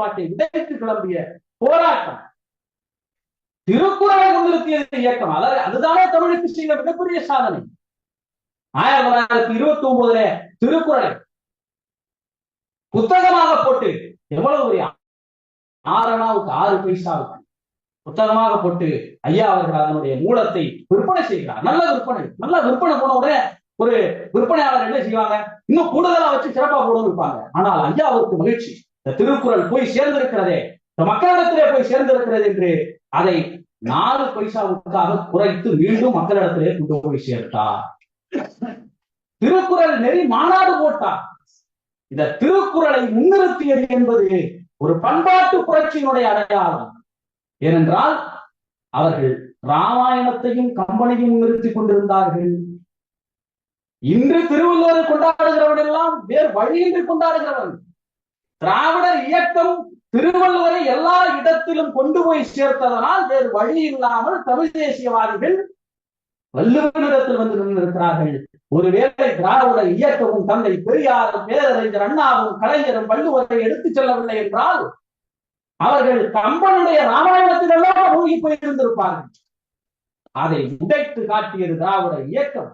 கோட்பாட்டை உடைத்து கிளம்பிய போராட்டம் திருக்குறளை முன்னிறுத்தியது இயக்கம். அதாவது அதுதானே தமிழுக்கு செய்த மிகப்பெரிய சாதனை. 1929 திருக்குறளை புத்தகமாக போட்டு எவ்வளவு பெரிய 6 பைசாவுக்கு புத்தகமாக போட்டு ஐயா அவர்கள் அதனுடைய மூலத்தை விற்பனை செய்கிறார். நல்ல விற்பனை போன உடனே ஒரு விற்பனையாளர் என்ன செய்வாங்க, இன்னும் கூடுதலா வச்சு சிறப்பா போட இருப்பாங்க. ஆனால் ஐயா அவருக்கு மகிழ்ச்சி, இந்த திருக்குறள் போய் சேர்ந்திருக்கிறதே, இந்த மக்களிடத்திலே போய் சேர்ந்திருக்கிறது என்று அதை 4 பைசாவுக்காக குறைத்து மீண்டும் மக்களிடத்திலே கொண்டு போய் சேர்த்தார். திருக்குறள் நெறி மாநாடு போட்டார். இந்த திருக்குறளை முன்னிறுத்தியது என்பது ஒரு பண்பாட்டு புரட்சியினுடைய அடையாளம். ஏனென்றால் அவர்கள் ராமாயணத்தையும் கம்பனையும் முன்னிறுத்திக் கொண்டிருந்தார்கள். இன்று திருவள்ளுவரை கொண்டாடுகிறவன் எல்லாம் வேறு வழியின்றி கொண்டாடுகிறவன். திராவிடர் இயக்கம் திருவள்ளுவரை எல்லா இடத்திலும் கொண்டு போய் சேர்த்ததனால் வேறு வழி இல்லாமல் தமிழ் தேசியவாதிகள் வள்ளுவனிடத்தில் வந்து நின்றிருக்கிறார்கள். ஒருவேளை திராவிட இயக்கமும் தந்தை பெரியாரும் பேரறிஞர் அண்ணாவும் கலைஞரும் வள்ளுவரை எடுத்துச் செல்லவில்லை என்றால் அவர்கள் கம்பனுடைய ராமாயணத்திலெல்லாம் மூழ்கி போயிருந்திருப்பார்கள். அதை உடைத்து காட்டியது திராவிட இயக்கம்.